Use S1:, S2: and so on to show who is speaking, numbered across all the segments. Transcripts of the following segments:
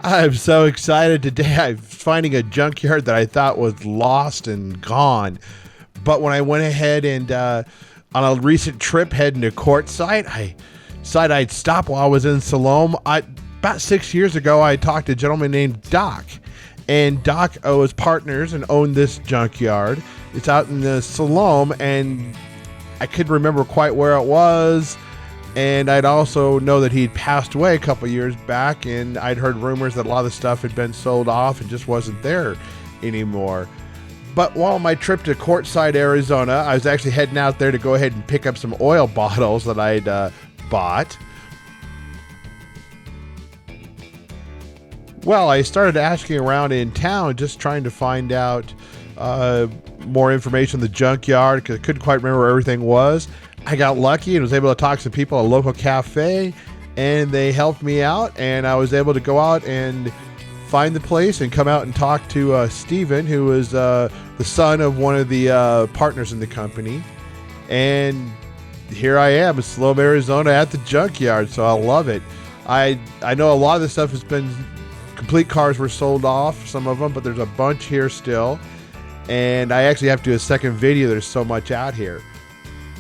S1: I'm so excited today. I'm finding a junkyard that I thought was lost and gone. But when I went ahead and on a recent trip heading to Quartzsite, I decided I'd stop while I was in Salome. About 6 years ago, I talked to a gentleman named Doc. And Doc was partners and owned this junkyard. It's out in the Salome, and I couldn't remember quite where it was. And I'd also know that he'd passed away a couple years back, and I'd heard rumors that a lot of the stuff had been sold off and just wasn't there anymore. But while on my trip to Quartzsite, Arizona, I was actually heading out there to go ahead and pick up some oil bottles that I'd bought. Well, I started asking around in town, just trying to find out more information on the junkyard, because I couldn't quite remember where everything was. I got lucky and was able to talk to some people at a local cafe, and they helped me out, and I was able to go out and find the place and come out and talk to Steven, who was the son of one of the partners in the company. And here I am in Salome, Arizona at the junkyard, so I love it. I know a lot of the stuff has been, complete cars were sold off, some of them, but there's a bunch here still. And I actually have to do a second video. There's so much out here.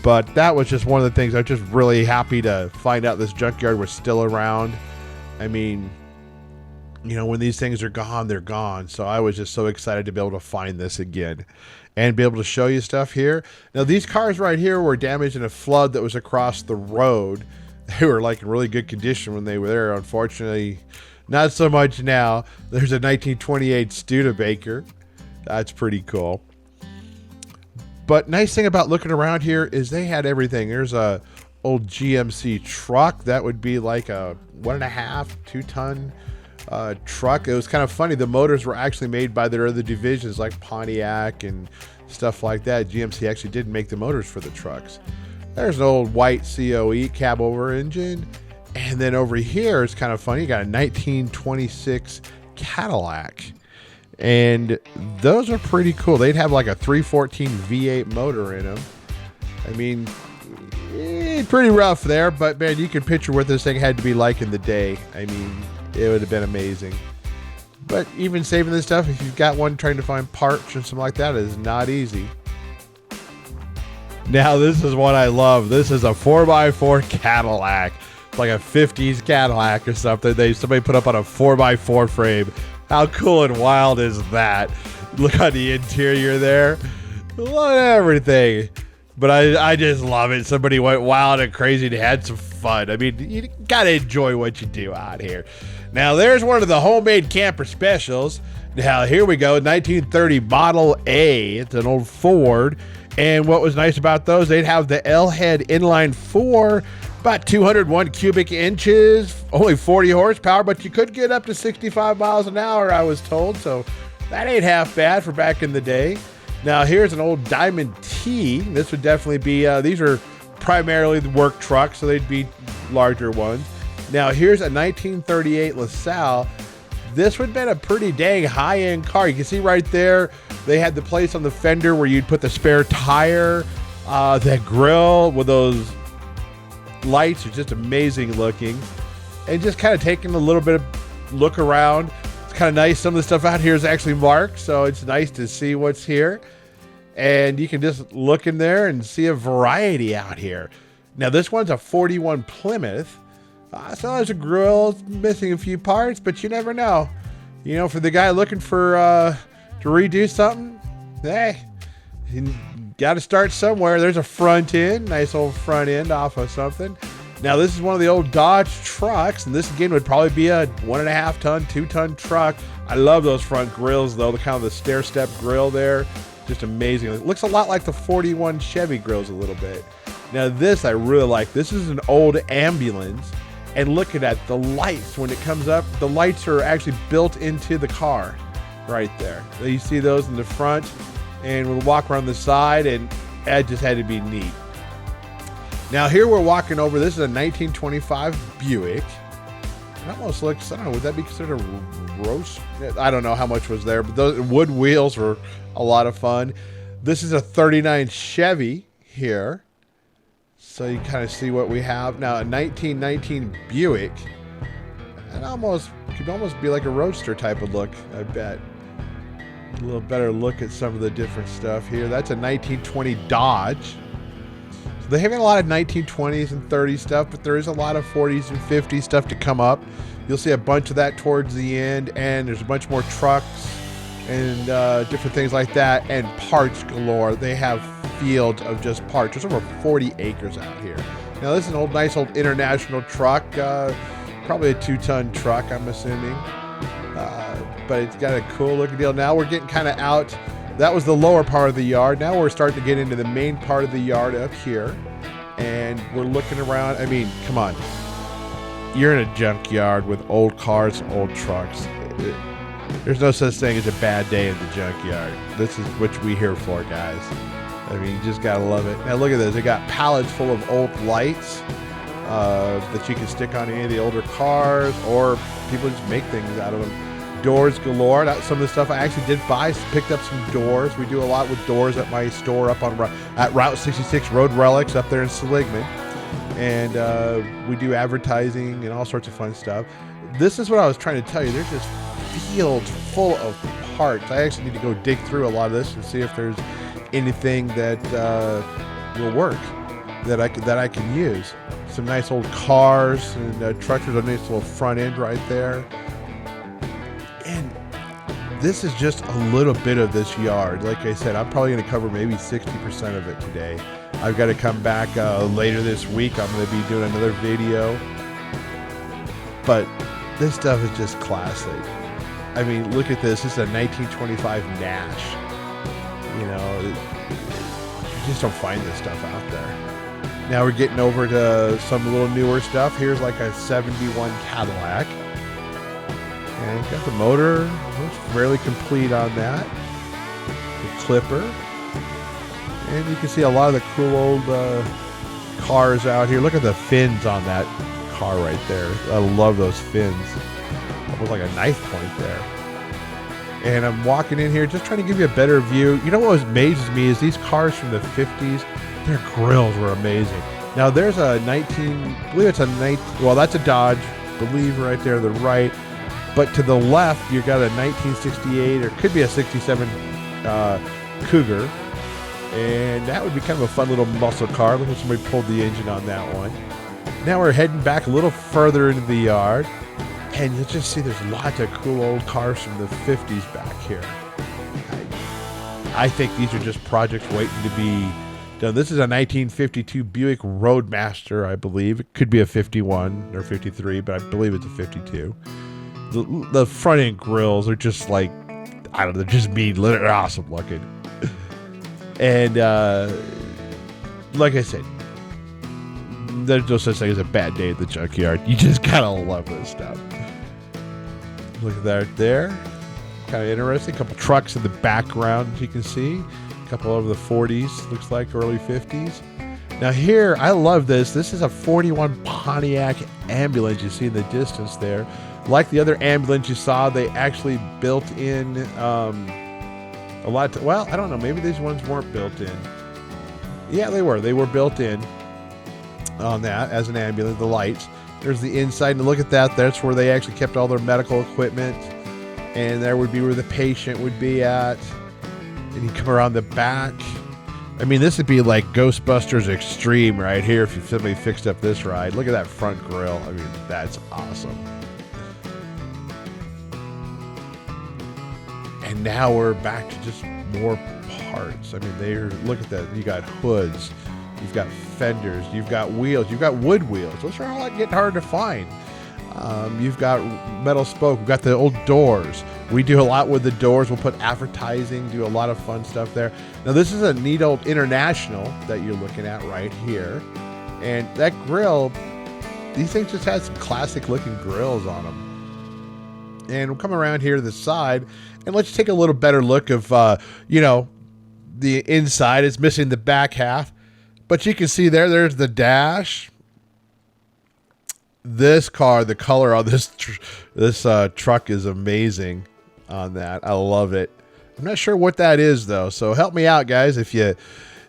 S1: But that was just one of the things. I was just really happy to find out this junkyard was still around. I mean, you know, when these things are gone, they're gone. So I was just so excited to be able to find this again and be able to show you stuff here. Now, these cars right here were damaged in a flood that was across the road. They were like in really good condition when they were there. Unfortunately, not so much now. There's a 1928 Studebaker. That's pretty cool. But nice thing about looking around here is they had everything. There's a old GMC truck. That would be like a 1.5, 2-ton truck. It was kind of funny. The motors were actually made by their other divisions like Pontiac and stuff like that. GMC actually did make the motors for the trucks. There's an old white COE cab over engine. And then over here, it's kind of funny. You got a 1926 Cadillac. And those are pretty cool. They'd have like a 314 V8 motor in them. I mean, pretty rough there, but man, you can picture what this thing had to be like in the day. I mean, it would have been amazing. But even saving this stuff, if you've got one trying to find parts or something like that, is not easy. Now, this is what I love. This is a 4x4 Cadillac. It's like a 50s Cadillac or something. Somebody put up on a 4x4 frame. How cool and wild is that? Look on the interior there. Look at everything. But I just love it. Somebody went wild and crazy and had some fun. I mean, you gotta enjoy what you do out here. Now, there's one of the homemade camper specials. Now, here we go. 1930 Model A. It's an old Ford. And what was nice about those, they'd have the L-head inline 4, about 201 cubic inches, only 40 horsepower, but you could get up to 65 miles an hour, I was told. So that ain't half bad for back in the day. Now, here's an old Diamond T. This would definitely be, these are primarily the work trucks, so they'd be larger ones. Now, here's a 1938 LaSalle. This would have been a pretty dang high-end car. You can see right there, they had the place on the fender where you'd put the spare tire. That grill with those lights are just amazing looking. And just kind of taking a little bit of look around. It's kind of nice. Some of the stuff out here is actually marked, so it's nice to see what's here. And you can just look in there and see a variety out here. Now, this one's a 41 Plymouth. So there's a grill, missing a few parts, but you never know. You know, for the guy looking for to redo something, hey, you got to start somewhere. There's a front end, nice old front end off of something. Now, this is one of the old Dodge trucks, and this again would probably be a 1.5 ton, 2-ton truck. I love those front grills, though. The kind of the stair step grill there, just amazing. It looks a lot like the 41 Chevy grills a little bit. Now, this I really like. This is an old ambulance. And look at that, the lights, when it comes up, the lights are actually built into the car right there. You see those in the front, and we'll walk around the side, and that just had to be neat. Now, here we're walking over, this is a 1925 Buick. It almost looks, I don't know, would that be considered a roast? I don't know how much was there, but those wood wheels were a lot of fun. This is a 39 Chevy here. So you kind of see what we have. Now, a 1919 Buick. It almost Could almost be like a roadster type of look, I bet. A little better look at some of the different stuff here. That's a 1920 Dodge. So they have a lot of 1920s and 30s stuff, but there is a lot of 40s and 50s stuff to come up. You'll see a bunch of that towards the end, and there's a bunch more trucks and different things like that, and parts galore. They have fields of just parts. There's over 40 acres out here. Now this is an nice old international truck, probably a 2-ton truck, I'm assuming. But it's got a cool looking deal. Now we're getting kind of out. That was the lower part of the yard. Now we're starting to get into the main part of the yard up here. And we're looking around. I mean, come on. You're in a junkyard with old cars, old trucks. There's no such thing as a bad day in the junkyard. This is what we're here for, guys. I mean, you just gotta love it. Now look at this. They got pallets full of old lights that you can stick on any of the older cars, or people just make things out of them. Doors galore. Some of the stuff I actually did buy, picked up some doors. We do a lot with doors at my store up on at Route 66 Road Relics up there in Seligman. And we do advertising and all sorts of fun stuff. This is what I was trying to tell you. There's just fields full of parts. I actually need to go dig through a lot of this and see if there's anything that will work that I can use. Some nice old cars and trucks. There's a nice little front end right there. And this is just a little bit of this yard. Like I said, I'm probably going to cover maybe 60% of it today. I've got to come back later this week. I'm going to be doing another video. But this stuff is just classic. I mean, look at this. This is a 1925 Nash. You know, you just don't find this stuff out there. Now we're getting over to some little newer stuff. Here's like a 71 Cadillac. And got the motor, looks fairly complete on that. The Clipper. And you can see a lot of the cool old cars out here. Look at the fins on that car right there. I love those fins. Almost like a knife point there. And I'm walking in here just trying to give you a better view. You know what amazes me is these cars from the 50s, their grills were amazing. Now there's a that's a Dodge, believe right there to the right. But to the left, you got a 1968, or could be a 67 Cougar. And that would be kind of a fun little muscle car. Look at somebody pulled the engine on that one. Now we're heading back a little further into the yard. And you'll just see there's lots of cool old cars from the 50s back here. I think these are just projects waiting to be done. This is a 1952 Buick Roadmaster, I believe. It could be a 51 or 53, but I believe it's a 52. The front end grills are just like, I don't know, they're just mean. They're awesome looking. And like I said, there's no such thing as a bad day at the junkyard. You just gotta love this stuff. Look at that there. Kind of interesting. A couple trucks in the background, as you can see. A couple over the 40s, looks like early 50s. Now here, I love this. This is a 41 Pontiac ambulance you see in the distance there. Like the other ambulance you saw, they actually built in a lot. Well, I don't know. Maybe these ones weren't built in. Yeah, they were. They were built in on that as an ambulance. The lights. There's the inside. And look at that. That's where they actually kept all their medical equipment. And there would be where the patient would be at. And you come around the back. I mean, this would be like Ghostbusters Extreme right here if somebody fixed up this ride. Look at that front grille. I mean, that's awesome. And now we're back to just more parts. I mean, look at that. You got hoods, you've got fenders, you've got wheels, you've got wood wheels. Those are all getting hard to find. You've got metal spoke. We've got the old doors. We do a lot with the doors. We'll put advertising, do a lot of fun stuff there. Now, this is a neat old International that you're looking at right here. And that grill, these things just had some classic looking grills on them. And we'll come around here to the side and let's take a little better look of, the inside. It's missing the back half, but you can see there's the dash. This car, the color on this truck is amazing on that. I love it. I'm not sure what that is though. So help me out, guys. If you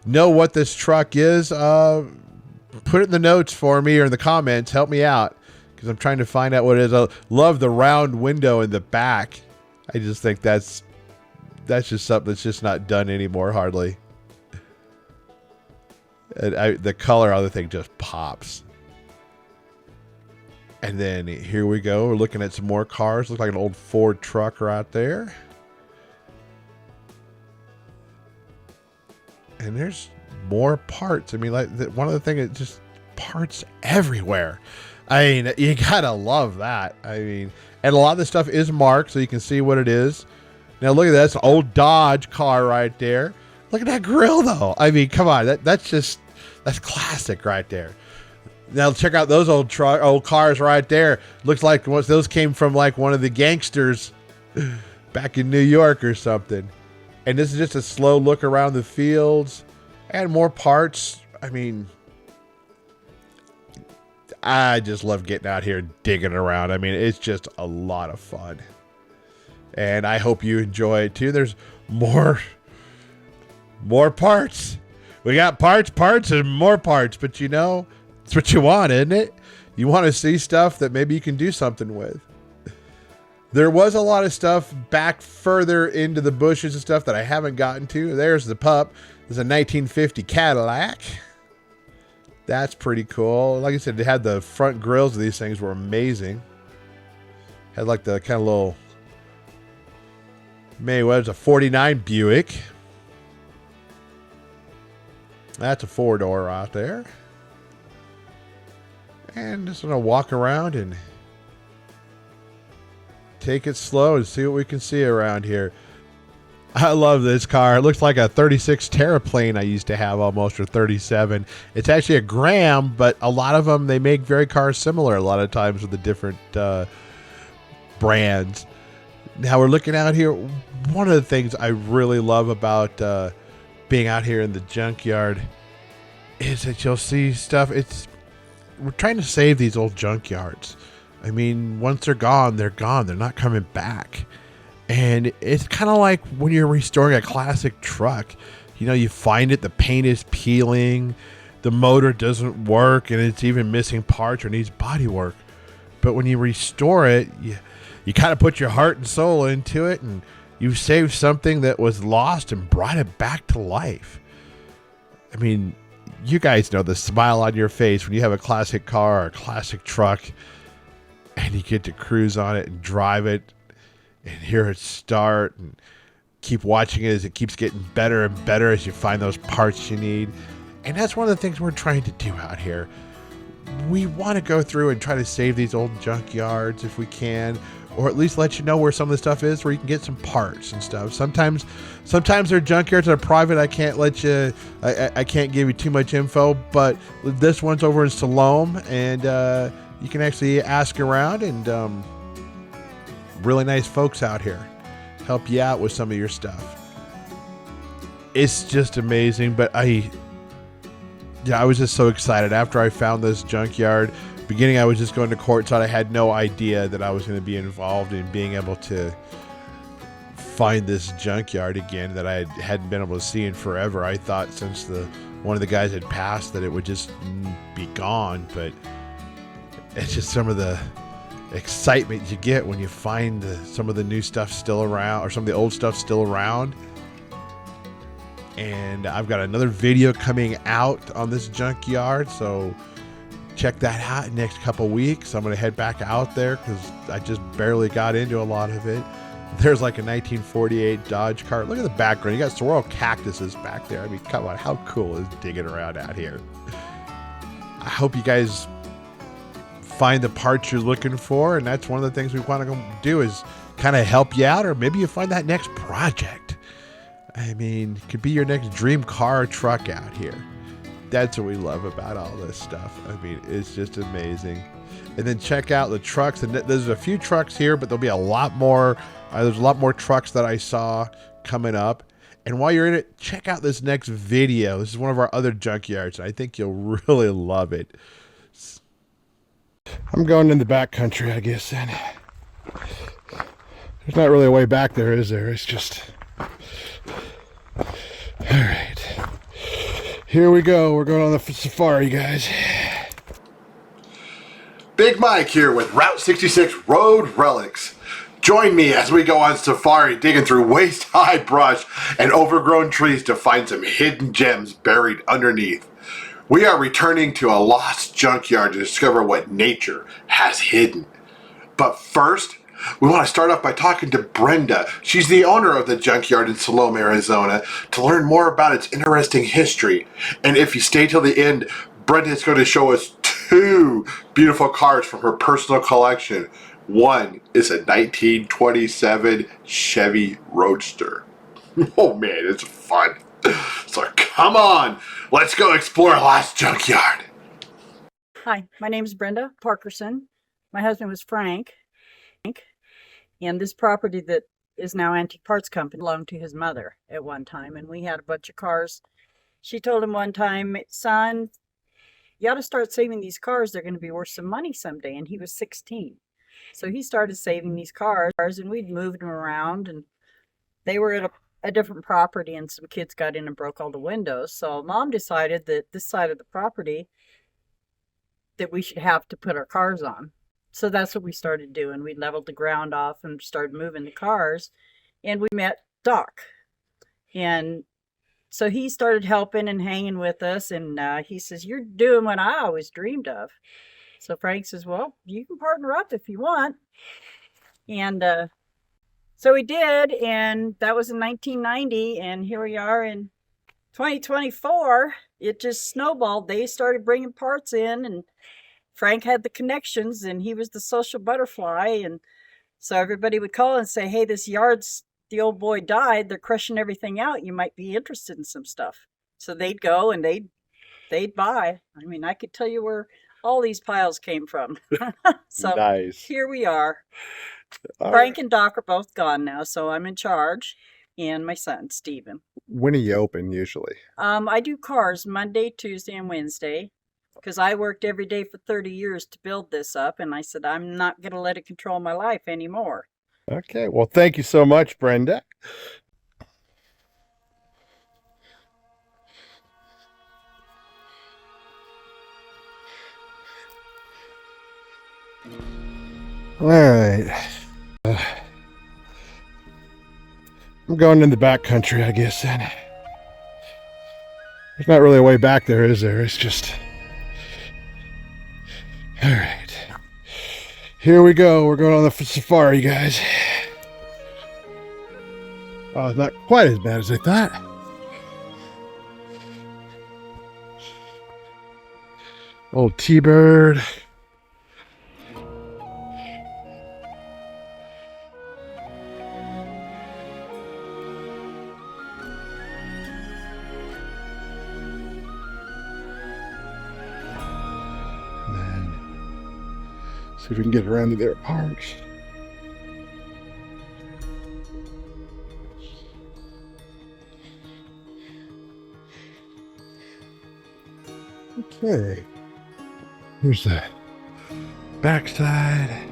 S1: know what this truck is, put it in the notes for me or in the comments. Help me out. because I'm trying to find out what it is. I love the round window in the back. I just think that's just something that's just not done anymore hardly. And the color on the thing just pops. And then here we go. We're looking at some more cars. Looks like an old Ford truck right there. And there's more parts. I mean, like one of the things, it's just parts everywhere. I mean, you gotta love that. I mean, and a lot of this stuff is marked, so you can see what it is. Now look at that. That's an old Dodge car right there. Look at that grill, though. I mean, come on. That's classic right there. Now check out those old cars right there. Looks like those came from like one of the gangsters back in New York or something. And this is just a slow look around the fields and more parts. I mean, I just love getting out here and digging around. I mean, it's just a lot of fun. And I hope you enjoy it too. There's more parts. We got parts, and more parts. But you know, it's what you want, isn't it? You want to see stuff that maybe you can do something with. There was a lot of stuff back further into the bushes and stuff that I haven't gotten to. There's the pup. There's a 1950 Cadillac. That's pretty cool. Like I said, they had the front grills of these things were amazing. Had like the kind of little, maybe what was a 49 Buick. That's a 4-door right there. And just gonna walk around and take it slow and see what we can see around here. I love this car. It looks like a 36 Terraplane I used to have almost, or 37. It's actually a Ram, but a lot of them, they make very cars similar a lot of times with the different brands. Now we're looking out here. One of the things I really love about being out here in the junkyard is that you'll see stuff. We're trying to save these old junkyards. I mean, once they're gone, they're gone. They're not coming back. And it's kind of like when you're restoring a classic truck. You know, you find it, the paint is peeling, the motor doesn't work, and it's even missing parts or needs body work. But when you restore it, you kind of put your heart and soul into it, and you saved something that was lost and brought it back to life. I mean, you guys know the smile on your face when you have a classic car or a classic truck and you get to cruise on it and drive it and hear it start and keep watching it as it keeps getting better and better as you find those parts you need. And that's one of the things we're trying to do out here. We want to go through and try to save these old junkyards if we can, or at least let you know where some of the stuff is where you can get some parts and stuff. Sometimes they're junkyards that are private. I can't let you, I can't give you too much info, but this one's over in Salome, and you can actually ask around, and really nice folks out here help you out with some of your stuff. It's just amazing. But I was just so excited after I found this junkyard. Beginning, I was just going to courtside. I had no idea that I was going to be involved in being able to find this junkyard again that I hadn't been able to see in forever. I thought since one of the guys had passed that it would just be gone, but it's just some of the excitement you get when you find some of the new stuff still around, or some of the old stuff still around. And I've got another video coming out on this junkyard, so check that out in the next couple weeks. I'm going to head back out there because I just barely got into a lot of it. There's like a 1948 Dodge car. Look at the background. You got swirl cactuses back there. I mean, come on. How cool is digging around out here? I hope you guys find the parts you're looking for, and that's one of the things we want to go do is kind of help you out, or maybe you find that next project. I mean, it could be your next dream car or truck out here. That's what we love about all this stuff. I mean, it's just amazing. And then check out the trucks. And there's a few trucks here, but there'll be a lot more. There's a lot more trucks that I saw coming up. And while you're in it, check out this next video. This is one of our other junkyards, and I think you'll really love it. I'm going in the back country, I guess, then. There's not really a way back there, is there? It's just... All right. Here we go. We're going on the safari, guys.
S2: Big Mike here with Route 66 Road Relics. Join me as we go on safari digging through waist-high brush and overgrown trees to find some hidden gems buried underneath. We are returning to a lost junkyard to discover what nature has hidden. But first, we want to start off by talking to Brenda. She's the owner of the junkyard in Salome, Arizona, to learn more about its interesting history. And if you stay till the end, Brenda is going to show us two beautiful cars from her personal collection. One is a 1927 Chevy Roadster. Oh man, it's fun. So come on, let's go explore Lost Junkyard.
S3: Hi, my name is Brenda Parkerson. My husband was Frank. And this property that is now Antique Parts Company belonged to his mother at one time. And we had a bunch of cars. She told him one time, son, you ought to start saving these cars. They're going to be worth some money someday. And he was 16. So he started saving these cars, and we'd moved them around. And they were at a different property, and some kids got in and broke all the windows. So Mom decided that this side of the property that we should have to put our cars on. So that's what we started doing. We leveled the ground off and started moving the cars. And we met Doc. And so he started helping and hanging with us. And he says, you're doing what I always dreamed of. So Frank says, well, you can partner up if you want. And so we did. And that was in 1990. And here we are in 2024. It just snowballed. They started bringing parts in, and Frank had the connections, and he was the social butterfly. And so everybody would call and say, hey, this yard's, the old boy died. They're crushing everything out. You might be interested in some stuff. So they'd go and they'd buy. I mean, I could tell you where all these piles came from. So nice. Here we are. Frank and Doc are both gone now, so I'm in charge. And my son, Steven.
S1: When are you open usually?
S3: I do cars Monday, Tuesday, and Wednesday. Because I worked every day for 30 years to build this up, and I said, I'm not going to let it control my life anymore.
S1: Okay, well, thank you so much, Brenda. All right. I'm going in the back country, I guess, then. There's not really a way back there, is there? It's just... All right, here we go. We're going on the safari, guys. Oh, it's not quite as bad as I thought. Old T-Bird. See if we can get around to their parks. Okay. Here's the backside.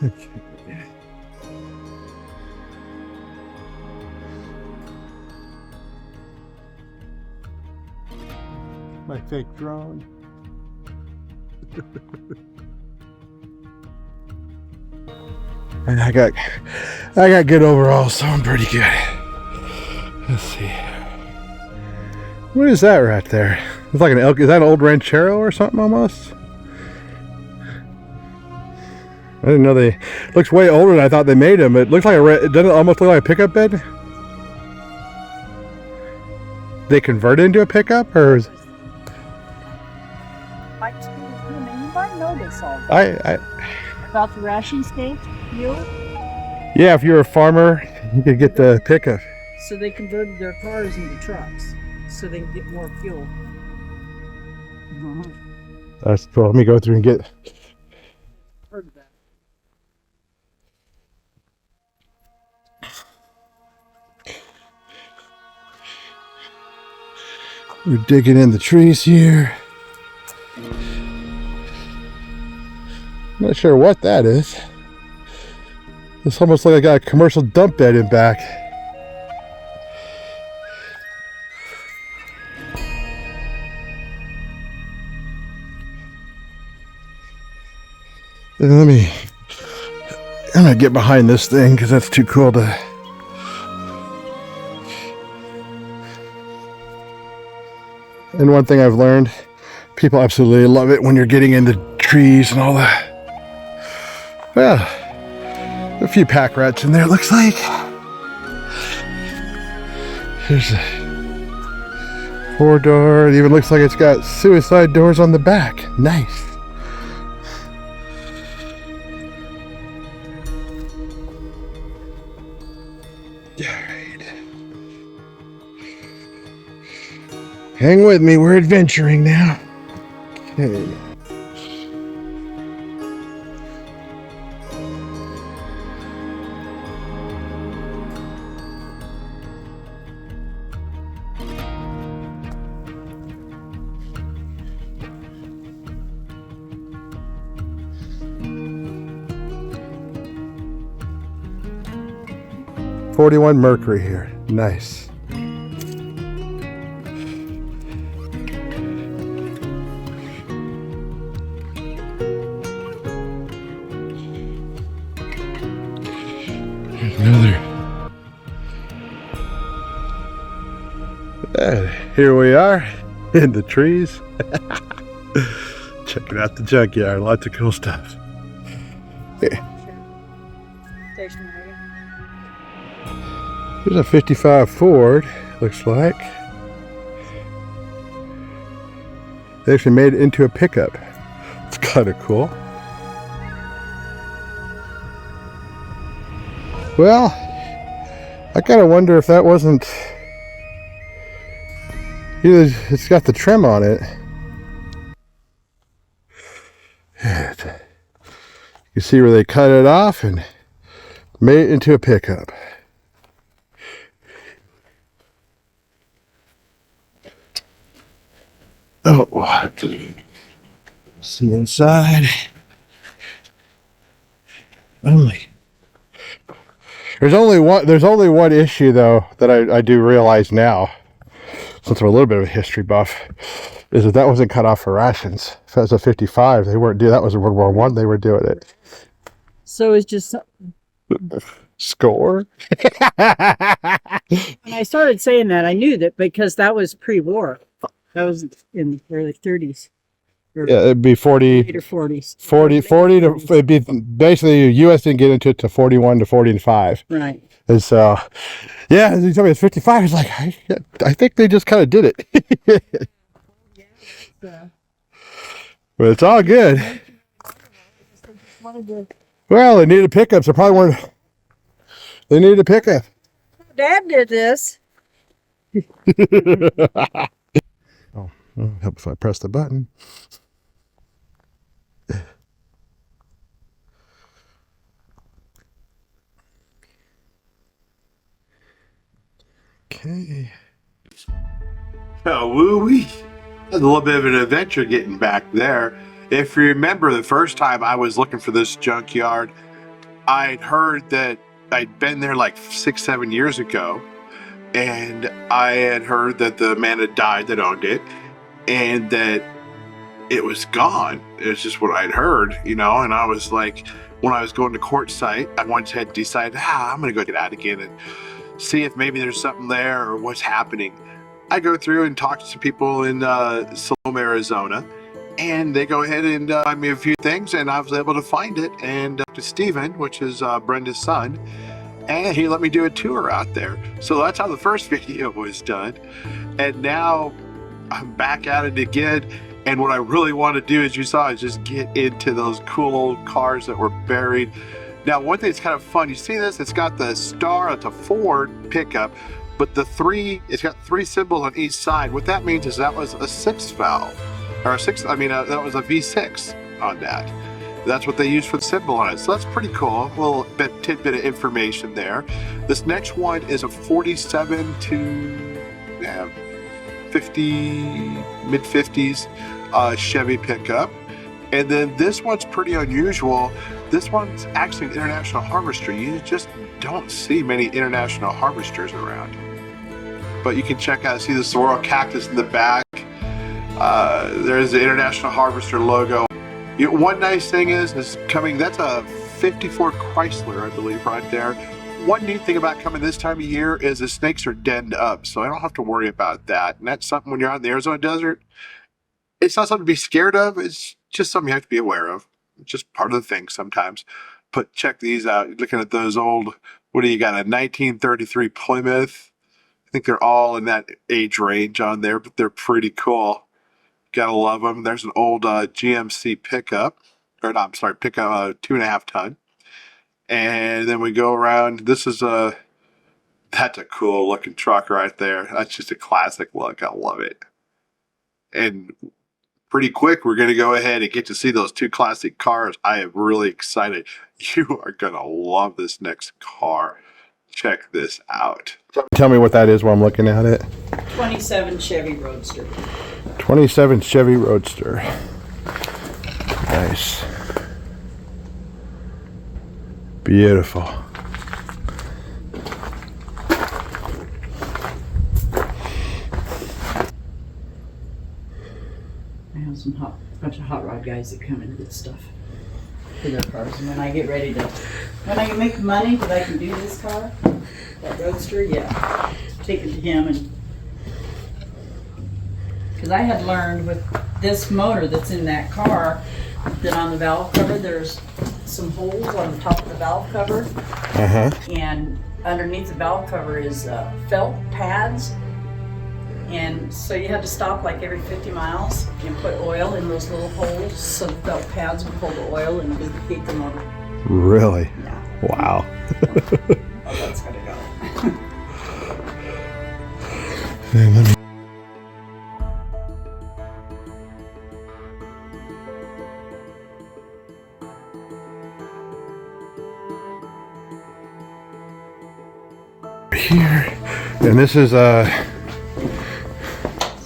S1: Okay. My fake drone. And I got good overalls, so I'm pretty good. Let's see. What is that right there? It's like an elk. Is that an old ranchero or something almost? I didn't know they. Looks way older than I thought they made them. It looks like it doesn't almost look like a pickup bed. They convert it into a pickup, or is...
S3: You might know this all. About the ration state fuel?
S1: Yeah, if you're a farmer, you could get the pickup.
S3: So they converted their cars into trucks so they can get more fuel.
S1: That's cool. Let me go through and get...
S3: Heard of that.
S1: We're digging in the trees here. I'm not sure what that is. This almost like I got a commercial dump bed in back. I'm gonna get behind this thing because that's too cool to. And one thing I've learned, people absolutely love it when you're getting into trees and all that. Well, a few pack rats in there, it looks like. There's a 4-door. It even looks like it's got suicide doors on the back. Nice. Alright. Hang with me, we're adventuring now. Okay. .41 Mercury here. Nice. Here's another. And here we are in the trees. Checking out the junkyard. Lots of cool stuff. Yeah.
S3: Station wagon.
S1: There's a 55 Ford, looks like. They actually made it into a pickup. It's kind of cool. Well, I kind of wonder if that wasn't... It's got the trim on it. You can see where they cut it off and made it into a pickup. Oh, see inside. There's only one issue though that I do realize now, since I'm a little bit of a history buff, is that wasn't cut off for rations. If it was a 55, they weren't doing that. Was World War I, they were doing it.
S3: So it's just
S1: Score.
S3: when I started saying that, I knew that because that was pre-war. That was in the early 30s.
S1: Yeah, it'd be 40.
S3: Later 40s.
S1: 40 to, it'd be basically, the U.S. didn't get into it to 41 to 45.
S3: Right.
S1: And so, yeah, as you told me it's 55, it's like, I think they just kind of did it.
S3: Yeah.
S1: But it's all good. Well, they needed pickups. They probably weren't. They needed a pickup.
S3: Dad did this.
S1: Oh, it'll help if I press the button. Okay.
S2: Oh, woo-wee. A little bit of an adventure getting back there. If you remember the first time I was looking for this junkyard, I'd heard that I'd been there like 6-7 years ago, and I had heard that the man had died that owned it, and that it was gone. It was just what I'd heard, you know, and I was like, when I was going to court site, I once had decided, I'm going to go get out again and see if maybe there's something there or what's happening. I go through and talk to some people in Salome, Arizona, and they go ahead and find me a few things, and I was able to find it, and to Stephen, which is Brenda's son, and he let me do a tour out there. So that's how the first video was done, and now I'm back at it again, and what I really want to do, as you saw, is just get into those cool old cars that were buried. Now, one thing that's kind of fun, you see this, it's got the star, it's a Ford pickup, but it's got 3 symbols on each side. What that means is that was a 6 valve, or that was a V6 on that. That's what they used for the symbol on it. So that's pretty cool. A little tidbit of information there. This next one is a 47 to 50, mid-50s Chevy pickup. And then this one's pretty unusual. This one's actually an International Harvester. You just don't see many International Harvesters around. But you can check out, see the Sorrel cactus in the back. There's the International Harvester logo. One nice thing is coming, that's a 54 Chrysler, I believe, right there. One neat thing about coming this time of year is the snakes are denned up, so I don't have to worry about that. And that's something when you're out in the Arizona desert, it's not something to be scared of. It's just something you have to be aware of. It's just part of the thing sometimes. But check these out. You're looking at those old, what do you got, a 1933 Plymouth? I think they're all in that age range on there, but they're pretty cool. Gotta love them. There's an old GMC pickup, or no, I'm sorry, pickup 2.5 ton. And then we go around. This is that's a cool looking truck right there. That's just a classic look. I love it. And pretty quick, we're going to go ahead and get to see those two classic cars. I am really excited. You are going to love this next car. Check this out.
S1: Tell me what that is while I'm looking at it.
S3: 27 Chevy Roadster.
S1: 27 Chevy Roadster. Nice. Beautiful.
S3: I have some bunch of hot rod guys that come in and get stuff for their cars. And when I get ready to, when I can make money that I can do this car, that Roadster, yeah, take it to him. And because I had learned with this motor that's in that car that on the valve cover there's some holes on the top of the valve cover, and underneath the valve cover is felt pads. And so you had to stop like every 50 miles and put oil in those little holes so the felt pads would hold the oil and lubricate the motor.
S1: Really?
S3: Yeah.
S1: Wow.
S3: Oh, that's gotta go.
S1: And let me here. And this is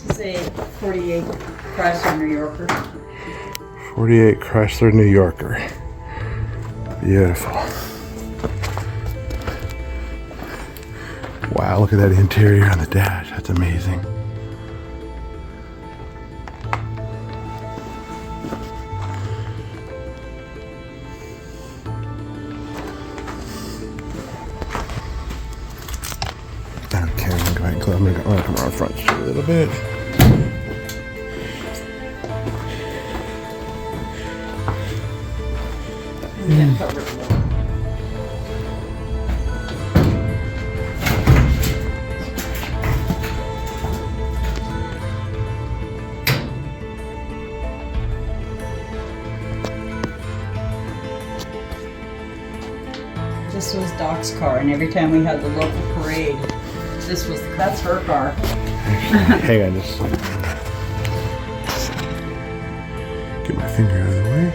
S3: This is a 48 Chrysler New Yorker.
S1: 48 Chrysler New Yorker. Beautiful. Wow, look at that interior on the dash. That's amazing. Okay, I'm going to go ahead and come around front just a little bit.
S3: Yeah, cover it. This was Doc's car, and every time we had the local parade, that's her car.
S1: Hang on, just get my finger out of the way.